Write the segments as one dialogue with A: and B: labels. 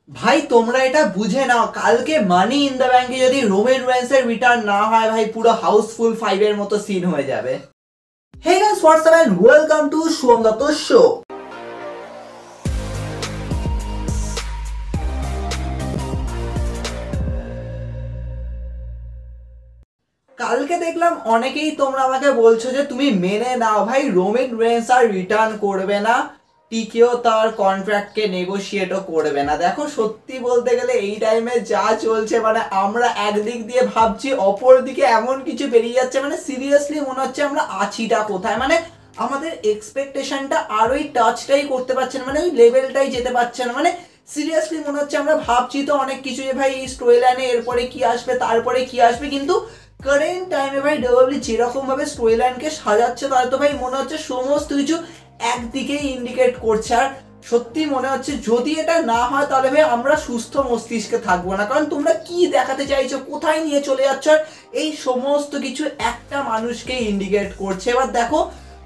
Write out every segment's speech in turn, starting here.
A: ভাই তোমরা এটা বুঝে নাও, কালকে মানি ইন দ্য ব্যাংকে যদি রোমেন রেন্সের রিটার্ন না হয় ভাই পুরো হাউসফুল 5 এর মতো সিন হয়ে যাবে। Hey guys, WhatsApp and welcome to Shubham Dutta show. কালকে দেখলাম অনেকেই তোমরা আমাকে বলছো যে তুমি মেনে নাও ভাই রোমেন রেন্স আর রিটার্ন করবে না, টিকেও তার কন্ট্রাক্টকে নেগোশিয়েটও করবে না। দেখো সত্যি বলতে গেলে এই টাইমে যা চলছে মানে আমরা একদিক দিয়ে ভাবছি, অপর দিকে এমন কিছু বেরিয়ে যাচ্ছে মানে সিরিয়াসলি মনে হচ্ছে আমরা আছিটা কোথায়, মানে আমাদের এক্সপেকটেশনটা আর ওই টাচটাই করতে পারছে না, মানে ওই লেভেলটাই যেতে পারছে না। মানে সিরিয়াসলি মনে হচ্ছে আমরা ভাবছি তো অনেক কিছু যে ভাই এই স্টোরি লাইনে এরপরে কি আসবে তারপরে কি আসবে, কিন্তু কারেন্ট টাইমে ভাই ডাব্লিউডাব্লিউ যেরকম ভাবে স্টোরি লাইনকে সাজাচ্ছে তাহলে তো ভাই মনে হচ্ছে সমস্ত কিছু একদিকেই ইন্ডিকেট করছে। আর সত্যি মনে হচ্ছে যদি এটা না হয় তাহলে ভাই আমরা সুস্থ মস্তিষ্কে থাকবো না, কারণ তোমরা কি দেখাতে চাইছো, কোথায় নিয়ে চলে যাচ্ছ, আর এই সমস্ত কিছু একটা মানুষকে ইন্ডিকেট করছে। এবার দেখো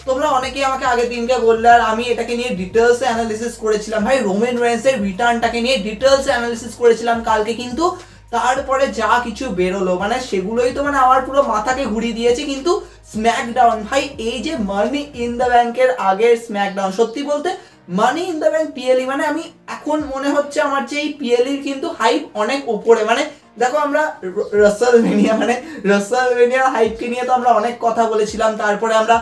A: তোমরা অনেকেই আমাকে আগের দিনকে বললে, আর আমি এটাকে নিয়ে ডিটেলসে অ্যানালিসিস করেছিলাম ভাই, রোমেন রেন্সের রিটার্নটাকে নিয়ে ডিটেলসে অ্যানালিসিস করেছিলাম কালকে, কিন্তু তারপরে যা কিছু বেরোলো মানে সেগুলোই তো মানে আমার পুরো মাথাকে ঘুরিয়ে দিয়েছে। কিন্তু স্ম্যাকডাউন ভাই, এই যে মানি ইন দ্য ব্যাংকের আগের স্ম্যাকডাউন, সত্যি বলতে মানি ইন দ্য ব্যাংক পিএলই মানে আমি এখন মনে হচ্ছে আমার যে এই পিএলইর কিন্তু হাইপ অনেক উপরে। মানে দেখো আমরা রাসেলমেনিয়া হাইপকে নিয়ে তো আমরা অনেক কথা বলেছিলাম, তারপরে আমরা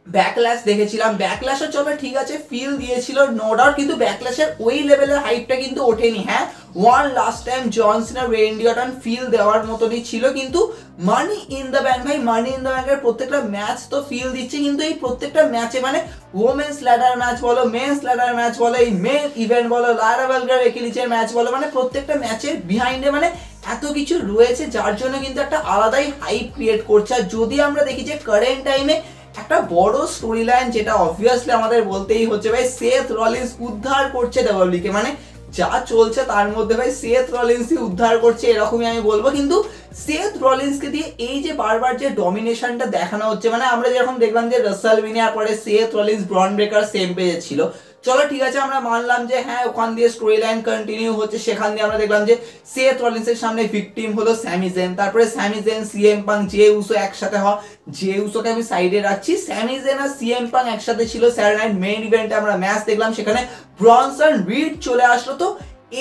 A: ব্যাকল্যাশ দেখেছিলাম, ব্যাকল্যাশও চলো ঠিক আছে ফিল দিয়েছিল নো ডাউট, কিন্তু ব্যাকল্যাশের ওই লেভেলের হাইপটা কিন্তু ওঠেনি। হ্যাঁ, ওয়ান লাস্ট টাইম জন সিনা রেন্ডি অর্টন ফিল দেওয়ার মতনই ছিল, কিন্তু মানি ইন দ্য ব্যাংক ভাই, মানি ইন দ্য ব্যাংকের প্রত্যেকটা ম্যাচ তো ফিল দিচ্ছে, কিন্তু এই প্রত্যেকটা ম্যাচে মানে ওমেন্স ল্যাডার ম্যাচ বলো, মেন্স ল্যাডার ম্যাচ বলো, এই মেন ইভেন্ট বলো, লায়রা ভেলগার একিলিচের ম্যাচ বলো, মানে প্রত্যেকটা ম্যাচের বিহাইন্ডে মানে এত কিছু রয়েছে যার জন্য কিন্তু একটা আলাদাই হাইপ ক্রিয়েট করছে। আর যদি আমরা দেখি যে কারেন্ট টাইমে একটা বড় স্টোরি লাইন যেটা অবভিয়াসলি আমাদের বলতেই হচ্ছে ভাই, সেথ রলিন্স উদ্ধার করছে ডাব্লিউডাব্লিউকে, মানে যা চলছে তার মধ্যে ভাই সেথ রলিন্সই উদ্ধার করছে এরকমই আমি বলবো। কিন্তু সেথ রলিন্সকে দিয়ে এই যে বারবার যে ডমিনেশনটা দেখানো হচ্ছে, মানে আমরা যেরকম দেখলাম যে রাসেলমেনিয়ার পরে সেথ রলিন্স ব্রন ব্রেকার সেম পেজে ছিল, চলো ঠিক আছে আমরা মানলাম যে হ্যাঁ ওখান দিয়ে স্টোরি লাইন কন্টিনিউ হচ্ছে, সেখান দিয়ে আমরা দেখলাম যে সেথ রলিন্সের সামনে ভিকটিম হলো স্যামি জেন, তারপরে Sami Zayn CM Punk Jey Uso একসাথে হওয়া, জে উসোকে আমি সাইডে রাখছি, স্যামি জেন আর সিএম পাং একসাথে ছিল স্যাটারডে নাইট মেইন ইভেন্টে আমরা ম্যাচ দেখলাম, সেখানে ব্রনসন রিড চলে আসলো। তো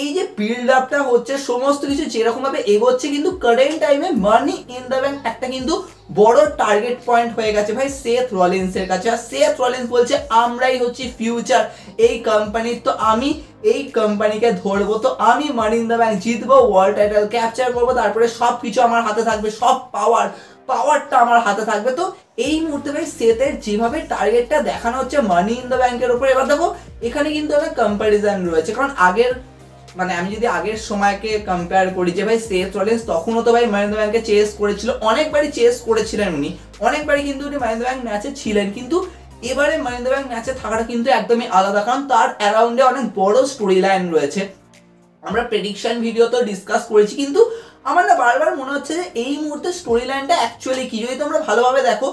A: এই যে বিল্ড আপটা হচ্ছে সমস্ত কিছু যেরকম ভাবে এগোচ্ছে, কিন্তু কারেন্ট টাইমে মানি ইন দ্য ব্যাংক একটা কিন্তু বড় টার্গেট পয়েন্ট হয়ে গেছে ভাই সেথ রলিন্সের কাছে। আর সেথ রলিন্স বলছে আমরাই হচ্ছি ফিউচার এই কোম্পানির, তো আমি এই কোম্পানিকে ধরবো, তো আমি মানি ইন দ্য ব্যাংক জিতবো, ওয়ার্ল্ড টাইটেল ক্যাপচার করবো, তারপরে সব কিছু আমার হাতে থাকবে, সব পাওয়ারটা আমার হাতে থাকবে। তো এই মুহূর্তে ভাই সেথের যেভাবে টার্গেটটা দেখানো হচ্ছে মানি ইন দ্য ব্যাংকের উপরে, এবার দেখো এখানে কিন্তু অনেক কম্প্যারিজন রয়েছে, কারণ আগের মানে আমি যদি আগের সময়কে কম্পেয়ার করি যে ভাই সেথ রলিন্স তখনও তো ভাই মানি ইন দ্য ব্যাংকে চেস করেছিল, অনেকবারই চেস করেছিলেন উনি, অনেকবারই কিন্তু উনি মানি ইন দ্য ব্যাংক ম্যাচে ছিলেন, কিন্তু এবারে মানি ইন দ্য ব্যাংক ম্যাচে থাকাটা কিন্তু একদমই আলাদা, কারণ তার অ্যারাউন্ডে অনেক বড় স্টোরি লাইন রয়েছে। আমরা প্রেডিকশন ভিডিও তো ডিসকাস করেছি, কিন্তু আমার না বারবার মনে হচ্ছে যে এই মুহূর্তে স্টোরি লাইনটা অ্যাকচুয়ালি কি, যদি তোমরা ভালোভাবে দেখো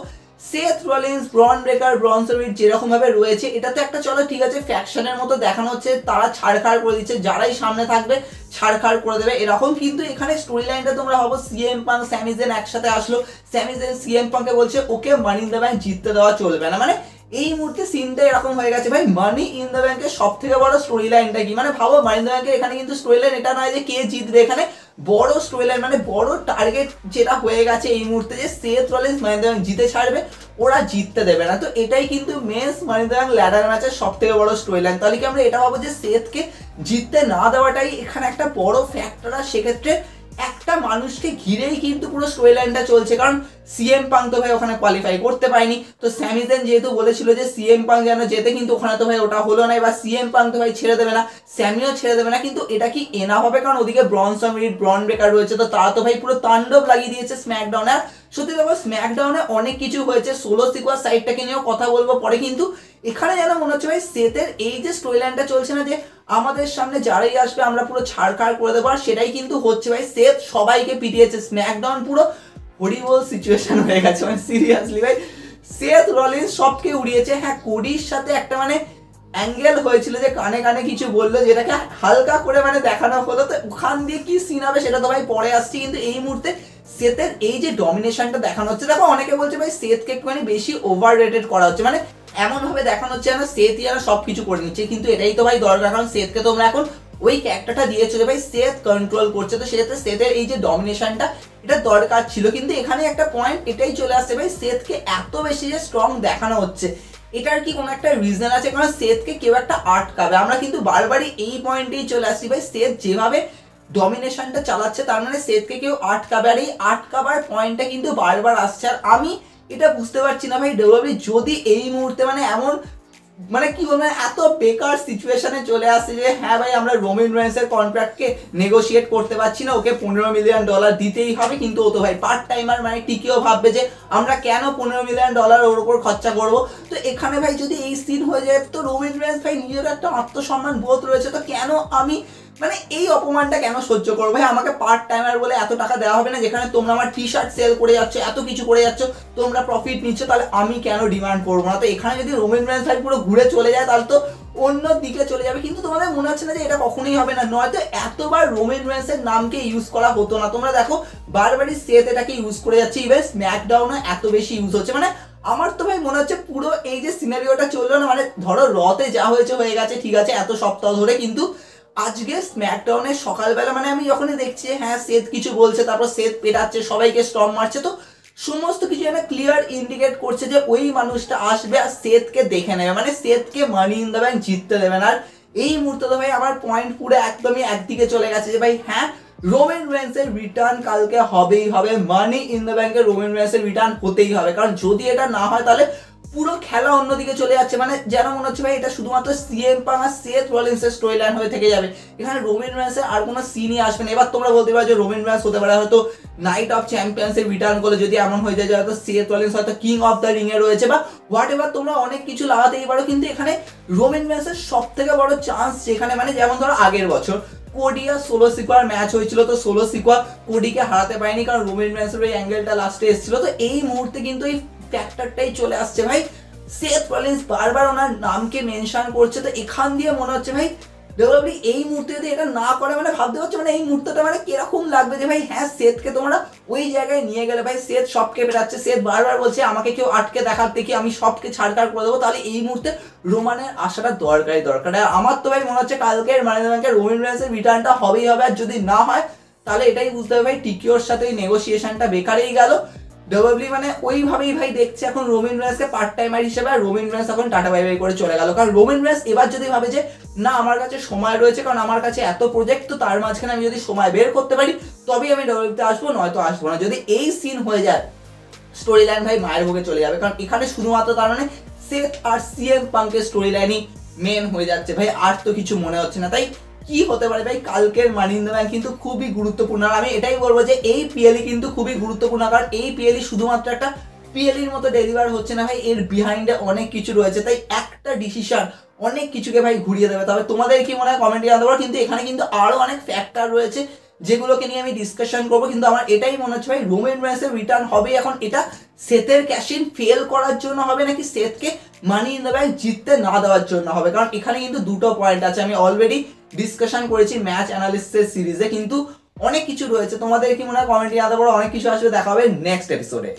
A: Seth Rollins ব্রন breaker Bronson read যেরকম ভাবে রয়েছে, এটা তো একটা চলো ঠিক আছে ফ্যাকশনের মতো দেখানো হচ্ছে, তারা ছাড়খাড় করে দিচ্ছে, যারাই সামনে থাকবে ছাড়খাড় করে দেবে এরকম, কিন্তু এখানে স্টোরি লাইনটা তোমরা ভাবো সিএম পাং স্যামি জেন একসাথে আসলো, স্যামি জেন সিএম পাংকে বলছে ওকে মানি ইন দ্য ব্যাংক জিততে দেওয়া চলবে না, মানে এই মুহূর্তে সিনটা এরকম হয়ে গেছে ভাই। মানি ইন দ্য ব্যাংকের সব থেকে বড় স্টোরি লাইনটা কি, মানে ভাবো মানি ইন দ্য ব্যাংকের এখানে কিন্তু স্টোরি লাইন এটা নয় যে কে জিতবে, এখানে বড় স্টোরি লাইন মানে বড় টার্গেট যেটা হয়ে গেছে এই মুহূর্তে যে Seth Rollins money in the bank জিতে ছাড়বে, ওরা জিততে দেবে না। তো এটাই কিন্তু men's money in the bank ladder ম্যাচের সব থেকে বড় স্টোরি লাইন। তাহলে কি আমরা এটা ভাবো যে সেথকে জিততে না দেওয়াটাই এখানে একটা বড় ফ্যাক্টর, আর সেক্ষেত্রে একটা মানুষকে ঘিরেই কিন্তু পুরো স্টোরি লাইনটা চলছে, কারণ সিএম পাং তো ভাই ওখানে কোয়ালিফাই করতে পারেনি, তো স্যামি জেন যেহেতু বলেছিল যে সিএম পাং যেন যেতে, কিন্তু ওখানে তো ভাই ওটা হলো না, এবার সিএম পাং তো ভাই ছেড়ে দেবে না, স্যামিও ছেড়ে দেবে না, কিন্তু এটা কি এনা হবে, কারণ ওদিকে ব্রনসন রিড ব্রন ব্রেকার রয়েছে, তো তারা তো ভাই পুরো তাণ্ডব লাগিয়ে দিয়েছে স্ম্যাকডাউনে। আর সত্যি দেখো স্ম্যাকডাউনে অনেক কিছু হয়েছে, সোলো সিকোয়ার সাইডটাকে নিয়েও কথা বলবো পরে, কিন্তু এখানে যেন মনে হচ্ছে ভাই সেথের এই যে স্টোরি লাইনটা চলছে না যে আমাদের সামনে যারাই আসবে আমরা পুরো ছাড়খাড় করে দেবো, আর সেটাই কিন্তু হচ্ছে ভাই, সেথ সবাইকে পিটিয়েছে, স্ম্যাকডাউন পুরো হরিবল সিচুয়েশন হয়ে গেছে, মানে সিরিয়াসলি ভাই সেথ রলিন্স সবকে উড়িয়েছে। হ্যাঁ কোডির সাথে একটা মানে অ্যাঙ্গেল হয়েছিল যে কানে কানে কিছু বললো, যেটাকে হালকা করে মানে দেখানো হলো। তো ওখান দিয়ে কি সিন হবে সেটা তো ভাই পরে আসছে, কিন্তু এই মুহূর্তে সেথের এই যে ডমিনেশনটা দেখানো হচ্ছে, দেখো অনেকে বলছে ভাই সেথকে একটুখানি বেশি ওভার রেটেড করা হচ্ছে, মানে এমন ভাবে দেখানো হচ্ছে যেন সেথই যেন সবকিছু করে নিচ্ছে, কিন্তু এটাই তো ভাই দরকার, কারণ সেথকে তোমরা এখন ওই ক্যারেক্টারটা দিয়েছো যে ভাই সেথ কন্ট্রোল করছে, তো সেক্ষেত্রে সেথের এই যে ডমিনেশনটা এটা দরকার ছিল। কিন্তু এখানে একটা পয়েন্ট এটাই চলে আসছে ভাই, সেথকে এত বেশি যে স্ট্রং দেখানো হচ্ছে এটার কি কোনো একটা রিজন আছে? কারণ সেথকে কেউ একটা আটকাবে, আমরা কিন্তু বারবারই এই পয়েন্টেই চলে আসছি ভাই, সেথ যেভাবে ডমিনেশনটা চালাচ্ছে তার মানে সেথকে কেউ আটকাবে, আর এই আটকাবার পয়েন্টটা কিন্তু বারবার আসছে। আর আমি এটা বুঝতে পারছি না ভাই, ডব্লিউডাব্লিউ যদি এই মুহূর্তে মানে এমন মানে কি বলবো এত বেকার সিচুয়েশনে চলে আসছে যে হ্যাঁ ভাই আমরা রোমান রেন্সের কন্ট্রাক্টকে নেগোশিয়েট করতে পারছি না, ওকে $15 মিলিয়ন দিতেই হবে, কিন্তু ও তো ভাই পার্ট টাইমার, মানে টিকিও ভাববে যে আমরা কেন $15 মিলিয়ন ওর উপর খরচা করব। তো এখানে ভাই যদি এই সিন হয়ে যায় তো রোমান রেন্স ভাই নিজের একটা আত্মসম্মান বোধ রয়েছে, তো কেন আমি মানে এই অপমানটা কেন সহ্য করবো ভাই? আমাকে পার্ট টাইমার বলে এত টাকা দেওয়া হবে না, যেখানে তোমরা আমার টি শার্ট সেল করে যাচ্ছ, এত কিছু করে যাচ্ছ, তোমরা প্রফিট নিচ্ছ, তাহলে আমি কেন ডিমান্ড করবো না? তো এখানে যদি রোমান রেন্স ভাই পুরো ঘুরে চলে যায় তাহলে তো অন্য দিকে চলে যাবে, কিন্তু তোমাদের মনে হচ্ছে না যে এটা কখনোই হবে না? নয়তো এতবার রোমান রেন্সের নামকে ইউজ করা হতো না। তোমরা দেখো বারবারই সেথ এটাকে ইউজ করে যাচ্ছে, ইভেন স্ম্যাকডাউনে এত বেশি ইউজ হচ্ছে, মানে আমার তো ভাই মনে হচ্ছে পুরো এই যে সিনারিওটা চললো না, মানে ধরো রতে যা হয়েছে হয়ে গেছে ঠিক আছে এত সপ্তাহ ধরে, কিন্তু আজকে স্ম্যাকডাউনের সকালবেলা মানে আমি যখনই দেখছি হ্যাঁ সেথ কিছু বলছে, তারপর সেথ পেটাচ্ছে, সবাইকে স্টর্ম মারছে, তো সমস্ত কিছু যেন ক্লিয়ার ইন্ডিকেট করছে যে ওই মানুষটা আসবে আর সেথকে দেখে নেবে, মানে সেথকে মানি ইন দ্য ব্যাংক জিততে দেবেন। আর এই মুহূর্তে তো ভাই আমার পয়েন্ট পুরো একদমই একদিকে চলে গেছে যে ভাই হ্যাঁ রোমান রেন্সের রিটার্ন কালকে হবেই হবে, মানি ইন দ্য ব্যাংকে রোমান রেন্সের রিটার্ন হতেই হবে, কারণ যদি এটা না হয় তাহলে পুরো খেলা অন্যদিকে চলে যাচ্ছে, মানে যেন মনে হচ্ছে ভাই এটা শুধুমাত্র সিএম পাং আর সেথ রলিন্সের স্টোরি লাইন হয়ে থেকে যাবে, এখানে রোমান রেন্সের আর কোনো সিনই আসবে না। এবার তোমরা বলতে পারো যে রোমান রেন্স হতে পারে হয়তো নাইট অফ চ্যাম্পিয়ন্সের রিটার্ন করলে, যদি এমন হয়ে যায় যে হয়তো সেথ রলিন্স হয়তো কিং অফ দ্য রিং এ রয়েছে বা হোয়াট এভার, তোমরা অনেক কিছু লাগাতেই পারো, কিন্তু এখানে রোমান রেন্সের সব থেকে বড় চান্স যেখানে, মানে যেমন ধরো আগের বছর কোডি আর সোলো সিকোয়ার ম্যাচ হয়েছিল, তো সোলো সিকোয়া কোডিকে হারাতে পারেনি কারণ রোমান রেন্সের ওই অ্যাঙ্গেলটা লাস্টে এসেছিল। তো এই মুহূর্তে কিন্তু এই ফ্যাক্টরটাই চলে আসছে ভাই, সেথ রলিন্স বারবার ওনার নামকে মেনশন করছে, তো এখান দিয়ে মনে হচ্ছে ভাই ডব্লিউডাব্লিউ এই মুহূর্তে যদি এটা না করে, মানে ভাবতে পারছো মানে এই মুহূর্তটা মানে কিরকম লাগবে যে ভাই হ্যাঁ সেথকে তোমরা ওই জায়গায় নিয়ে গেলে, ভাই সেথ সবকে বেরাচ্ছে, সেথ বারবার বলছে আমাকে কেউ আটকে দেখার থেকে আমি সবকে ছাড়কার করে দেবো, তাহলে এই মুহূর্তে রোমানের আসাটা দরকারই দরকার। আর আমার তো ভাই মনে হচ্ছে কালকের মানি দ্য ব্যাংকের রোমান রেন্সের রিটার্নটা হবেই হবে, আর যদি না হয় তাহলে এটাই বুঝতে হবে ভাই টিকিওর সাথে ওই নেগোসিয়েশনটা বেকারই গেল। ডব্লিউডাব্লিউ মানে ওইভাবেই ভাই দেখছে এখন রোমান রেন্সকে পার্ট টাইমার হিসেবে, আর রোমান রেন্স এখন টাটা বাই বাই করে চলে গেল, কারণ রোমান রেন্স এবার যদি ভাবে যে না আমার কাছে সময় রয়েছে, কারণ আমার কাছে এত প্রজেক্ট, তো তার মাঝখানে আমি যদি সময় বের করতে পারি তবেই আমি ডব্লিউডাব্লিউতে আসবো, নয়তো আসবো না। যদি এই সিন হয়ে যায় স্টোরি লাইন ভাই মায়ের ভোগে চলে যাবে, কারণ এখানে শুধুমাত্র তার মানে সেথ আর সিএম পাঙ্কের স্টোরি লাইনই মেন হয়ে যাচ্ছে ভাই, আর তো কিছু মনে হচ্ছে না। তাই কি হতে পারে ভাই কালকের মানি ইন দ্য ব্যাংক কিন্তু খুবই গুরুত্বপূর্ণ, আর আমি এটাই বলবো যে এই পিএলই কিন্তু খুবই গুরুত্বপূর্ণ, কারণ এই পিএলই শুধুমাত্র একটা পিএলির মতো ডেলিভার হচ্ছে না ভাই, এর বিহাইন্ডে অনেক কিছু রয়েছে, তাই একটা ডিসিশন অনেক কিছুকে ভাই ঘুরিয়ে দেবে। তবে তোমাদের কি মনে হয় কমেন্টে জানাতে পারো, কিন্তু এখানে কিন্তু আরো অনেক ফ্যাক্টর রয়েছে যেগুলোকে নিয়ে আমি ডিসকাশন করবো, কিন্তু আমার এটাই মনে হচ্ছে ভাই রোমান রেন্সের রিটার্ন হবে। এখন এটা সেথের ক্যাশিন ফেল করার জন্য হবে নাকি সেথকে মানি ইন দ্য ব্যাংক জিততে না দেওয়ার জন্য হবে, কারণ এখানে কিন্তু দুটো পয়েন্ট আছে, আমি অলরেডি ডিসকাশন করেছি ম্যাচ অ্যানালিসিসের সিরিজে, কিন্তু অনেক কিছু রয়েছে। তোমাদের কি মনে হয় কমেন্টে জানাতে পারো, অনেক কিছু আসবে, দেখা হবে নেক্সট এপিসোডে।